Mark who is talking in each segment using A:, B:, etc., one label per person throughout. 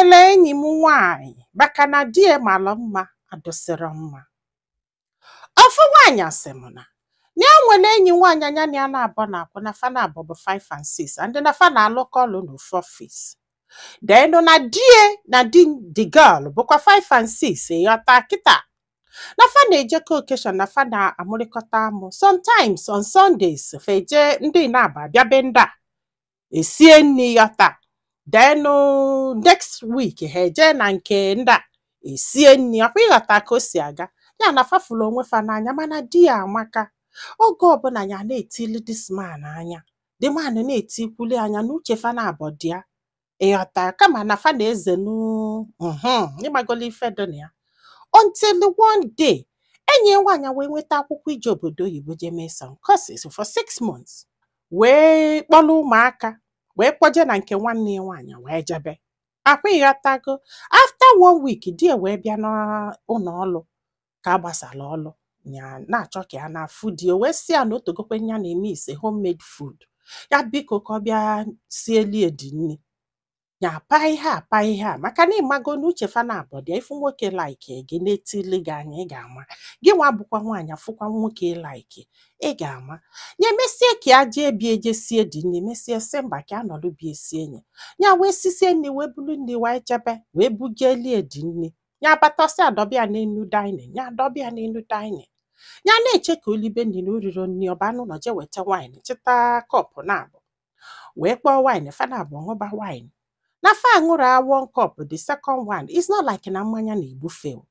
A: enwele enyi m nwanyị maka na di ya mara mma adụsịrị mma. Ofu nwanyị asị m na ya nwere enyi nwanyị anya na ya na-abọ na-akwụ na fa na-abọ bụ 5 and 6 and na fa na-alụkọ ọlụ n'ofu ọfịs. Then na die na the girl bụkwa 5 and 6 ịghọta kịta. Na fa na-ejekọ occasion na fa na-amụrịkọta amụ. Sometimes on Sundays feje ndị na-aba bịa be ndị a esie nri yọta. Then next week ha eje na nke ndị a esie nri ọkwa ịghọta ka o si aga. Ya na fafụlụ onwe fa n'anya mana di ya amaka. Oge ọbụla ya na-etili this man anya. The man na-etikwuli anya n'uche fa na-abọ di ya. Ịghọta kama na fa na-eze ịmagolo ife dị na ya. Until one day, enyi nwanyị wee nweta akwụkwọ ije obodo oyibo je mee some courses for 6 months. Wee kpọrọ ụmụaka wee kpoje na nke nwanne ya nwanyị wee jebe. Akwa ịghọtago, after 1 week di wee bịa n'ụlọ ọrụ ka agbasara ọrụ ya na-achọ ka ya na-afụ di wee si ya na otogokwe ya na-eme ise homemade food. Ya biko ka ọ bịa sielie di nri. Ya apa ihe a maka na ịmago n'uche fa na-abọ dị ifu nwoke like gị na-etili gị anya ị ga-ama. Gị nwa bụkwa nwaanyị afụkwa nwoke like ị ga-ama. Ya emesie ka ya jee bịa eje sie di nri mesie sị mba ka anọlụ bịa esie nye. Ya wee sisie nri wee bulu nri wee chebe wee bujelie di nri. Ya batasị adọbịa n'enu dining. Ya adọbịa n'enu dining. Ya na-eche ka olibe nri na oriro nri ọba n'ụlọ je weta wine chịta kọpụ na-abụ. Wee kpọọ wine fa na-abụ ṅụba wine. Na fa ṅụrụ 1 cup, the second one it's not like na mmanya na-egbufe.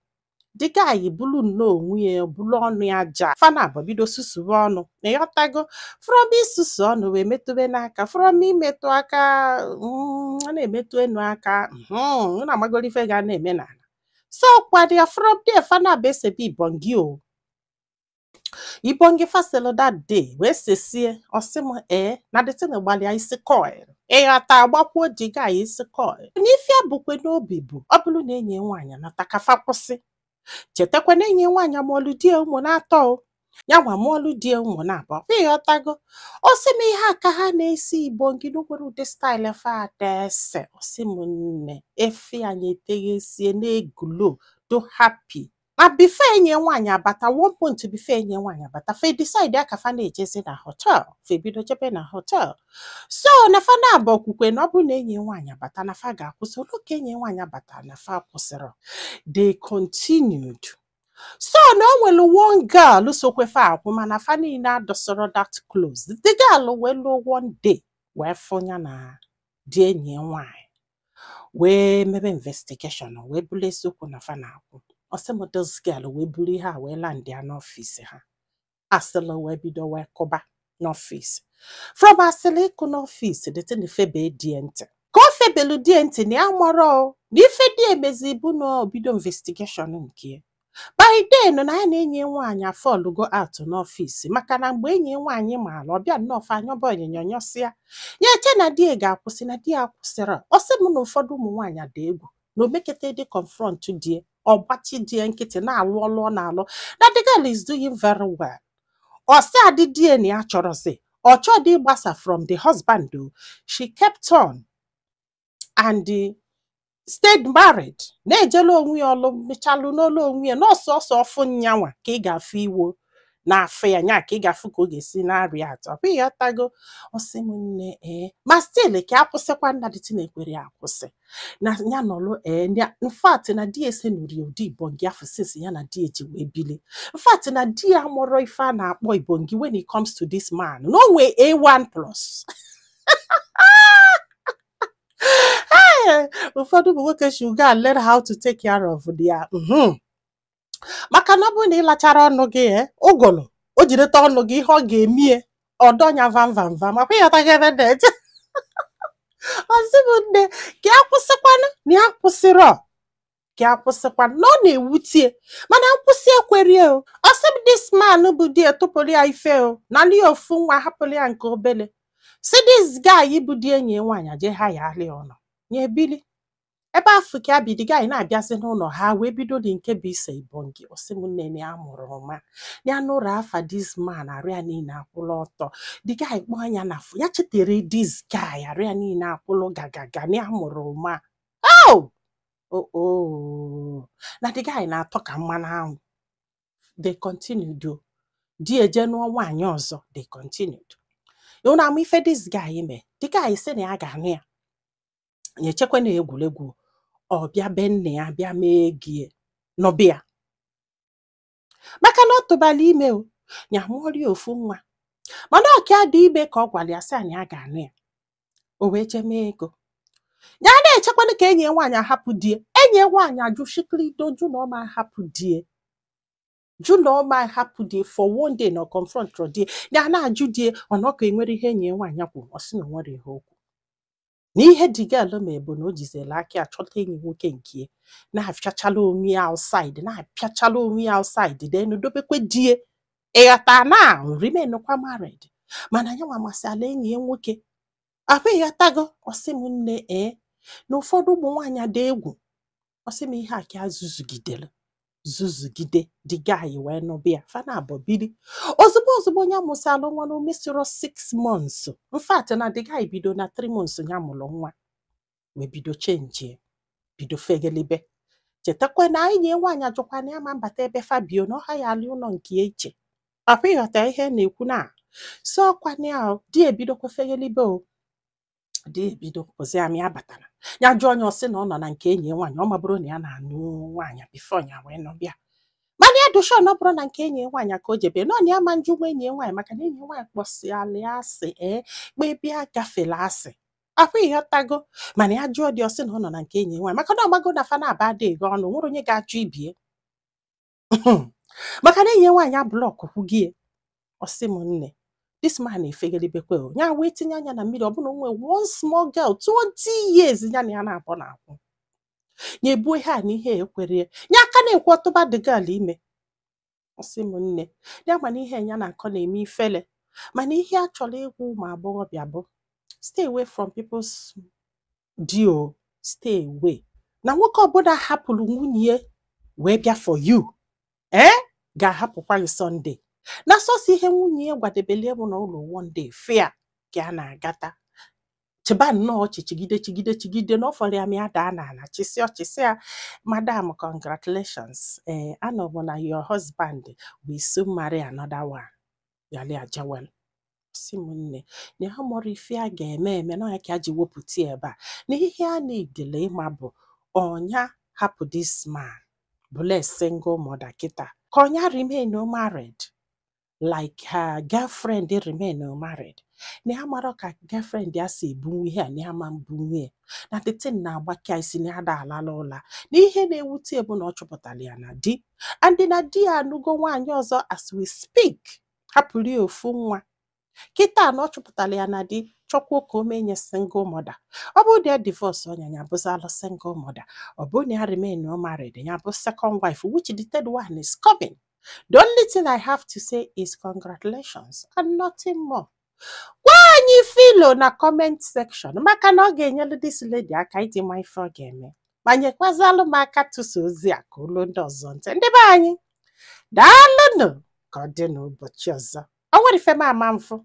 A: The guy bulu nnọọ onwe ya bulu ọnụ ya aja. Fa na-abụ bido susuwe ọnụ. Na ịghọtago from isusu ọnụ wee metụbe n'aka from imetụ aka na-emetụ enu aka na-amagoro ife ga na-eme n'ala. So kwadi ya from there fa na-abụ esebe ibongi o. Ibongi faselo that day wee sesie ọsịm na the thing gbalịa isi coil. Ịghọta agbakwuo di guy isi coil. N'ife ya bụkwe n'obi bụ ọ bụrụ na enyi nwaanyị nata ka fa kwụsị. Chetakwa na enyi nwaanyị mụọlụ di ụmụ na-atọ. Ya nwa mụọlụ di ụmụ na-abọ. Ịghọtago ọsịm ihe aka ha na-esi Ibongi n'okwere ụdị style fa adese. Ọsịm nne efi anyị eteghesie na-egulo do happy. Na before enyi nwaanyị abata 1 point before enyi nwaanyị abata fe decide aka fa na-ejezi na hotel fe bido jebe na hotel. So na fa na-abụ okwukwe na ọ bụ na enyi nwaanyị abata na fa ga-akwụsị oke enyi nwaanyị abata na fa kwụsịrị. They continued. So na o nwere one girl sokwe fa akwụ mana fa niile adọsọrọ that close. The girl wee lụọ one day wee fụnya na di enyi nwaanyị. Wee mebe investigation wee bulu eziokwu na fa na-akwụ. Ọsịm this girl wee buru ihe a wee land ya n'ọfịs ha. Asịlụ wee bido wee kụba n'ọfịs. From asịlụ ịkụ n'ọfịs the thing febe die ntị. Ka o febelu die ntị na ya mọrọ na ife dị emezi bụ na obido investigation nke. By then na ya na enyi nwaanyị afọlụgo out n'ọfịs maka na mgbe enyi nwaanyị maara ọbịa nnọọ fa anyọba onyinyo nyọsịa. Ya eche na di ga-akwụsị na di ya akwụsịrị. Ọsịm na ụfọdụ ụmụ nwaanyị dị egwu na omekete dị confront die. Ọgbachi die nkịtị na-alụ ọlụ ọ na-alụ. That the girl is doing very well. Ọsị adị die na ya chọrọzi. Ọ chọdị ịgbasa from the husband though. She kept on and stayed married. Na-ejelu onwe ya ọlụ mechalụ n'olu onwe ya n'ọsọsọ ọfụ nyanwa ka ị ga-afụ iwo na-afụ ya nya ka ị ga-afụ ka ọ ga-esi na-arịa atọ. Ọ bụ ịghọtago ọsịm nne ma still ka akwụsịkwa nna dị tinekwere ya akwụsị. Na ya nọlụ in fact na di ese nuri ụdị Ibongi afọ since ya na di eji wee bili. In fact na di ya mụrụ ife a na-akpọ Ibongi when it comes to this man. No way A1 plus. Ụfọdụ ụmụ nwoke should go and learn how to take care of their maka na ọ bụrụ na ịlachara ọnụ gị ụgụlụ o jireta ọnụ gị ihe ọ ga-emie ọdọnya vam makwa ya tagade ọsịbụ nne ka akwụsịkwanụ na ya kwụsịrọ ka akwụsịkwanụ na ọ na-ewutie mana nkwụsị ekweri o. Ọsịbụ this man bụ di etopụrụ ya ife o na ndị ofu nwa hapụrụ ya nke obele. Si this guy bụ di enyi nwaanyị je ha ya alị ọnụ nye ebili. Ebe afọ ka bi the guy na-abịazi n'ụlọ ha wee bido dị nke bụ ise Ibongi. Ọsịm nne ya mụrụ ọma. Ya nụrụ afa this man arịa niile akwụlụ ọtọ. The guy kpọọ anya na ya chetere this guy arịa niile akwụlụ gagaga na ya mụrụ ọma. Oh! na the guy na-atọ ka mmanụ anwụ. They continued o. Di eje nụọ nwaanyị ọzọ. They continued. You na ife this guy ime. The guy sị na ya ga-anụ ya. Ya echekwa na egwuregwu. Ọ bịa be nne ya bịa mee gie n'ọbịa. Maka na ọ tụbala ime o. Ya mụọrị ofu nwa. Mana ọka dị ime ka ọ gwara ya sị na ya ga-anụ ya. O wee jee mee ego. Ya na-echekwana ka enyi nwaanyị ahapụ die. Enyi nwaanyị ajụ shikilido jụ na ọ ma ahapụ die. Jụ na ọ ma ahapụ die for one day na confront die. Ya na-ajụ die ọ nọ ka enwere ihe enyi nwaanyị kwuru. Ọ sị na nwere ihe okwu. N'ihe dị galụ ma ebo na o jizela aka achọta enyi nwoke nke na-apịachala onwe ya outside na-apịachala onwe ya outside then dobekwe die. Ịghọta na remain kwa married. Mana ya nwa masịala enyi ya nwoke. Ahụ ịghọtago ọ sị m nne na ụfọdụ ụmụ nwaanyị dị egwu. Ọ sị m ihe a ka zuzugidere. Zuzugide the guy wee nọbịa fana abọbili. Ozugbo onye amụsala nwa na omesiro 6 months. In fact na the guy bido na 3 months ya mụrụ nwa. Wee bido change. Bido fegelibe. Chetakwa na enyi nwaanyị ajụkwa na ya ma mbata ebe Fabio na ọha ya alị ụlọ nke eche. Ahụ ịghọta ihe na-ekwu na. So ọkwa na di ebidokwa fegelibe o. Di ebido kpọzi amị abatara. Ya jụọ onye ọsị na ọ nọ na nke enyi nwaanyị ọ mabụrụ na ya na-anụ nwaanyị before ya wee nọbịa. Mana ya dụsha ọ bụrụ na nke enyi nwaanyị ka o jebe nọ na ya ma njụ nwa enyi nwaanyị maka na enyi nwaanyị kpọsịala asị kpebịa gafela asị. Ahụ ịghọtago mana ya jụọ dị ọsị na ọ nọ na nke enyi nwaanyị maka na ọmago na fa na-aba ada ego ọnụ nwere onye ga-achọ ibie. Maka na enyi nwaanyị ablọkụ kwugie. Ọsị m nne. This man efegelibekwe o. Ya wee tinye anya na mmiri ọ bụna onwe one small girl 20 years ya na ya na-abọ na-akwụ. Ya ebu ihe a n'ihe ekwere ya aka na-ekwu ọtụba the girl ime. Ọsị m nne. Ya mana ihe ya na-akọ na-eme ifele. Mana ihe a chọrọ ịgwụ ụmụ agbọghọbịa bụ stay away from people's deal. Stay away. Na nwoke ọbụla hapụrụ nwunye wee bịa for you. Ga-ahapụkwa gị Sunday. Na sọsọ ihe nwunye ya gwadebele bụ na ụlọ one day fair ka a na-agata. Chịba nnọọ chigide na ọfọrọ ya mịa daa n'ala chisịa madam congratulations anọ bụ na your husband will soon marry another one. Yali ajawel. Si m nne na ha mụrụ ife a ga-eme na ya ka a ji wepụta ebe a na ihe a na-edele ịma bụ ọnya hapụ this man bụla single mother kịta ka ọnya remain married. Like her girlfriend remain married. Na ya mara ka girlfriend ya si ebunwe ihe a na ya ma mbunwe. Na the thing na-agbaka isi na ada alala ụla. Na ihe na-ewute bụ na ọ chọpụtara ya na di. And na di ya anụgo nwaanyị ọzọ as we speak. Hapụrụ ofu nwa. Kịta na ọ chọpụtara ya na di chọkwa ka o menye single mother. Ọ bụ dia divorce onye ya bụzalụ single mother. Ọ bụ na ya remain married ya bụ second wife which the third one is coming. The only thing I have to say is congratulations and nothing more. Gwa anyị filo na comment section maka na ọ ga-enyelu this lady aka iji ma ife ọ ga-eme. Ma nyekwazalụ m aka tụsa ozi a ka ụlọ ndị ọzọ ntị. Ndị be anyị daalụnụ ka ọ dị n'ụbọchị ọzọ. Ọ nwere ife m ama mfụ.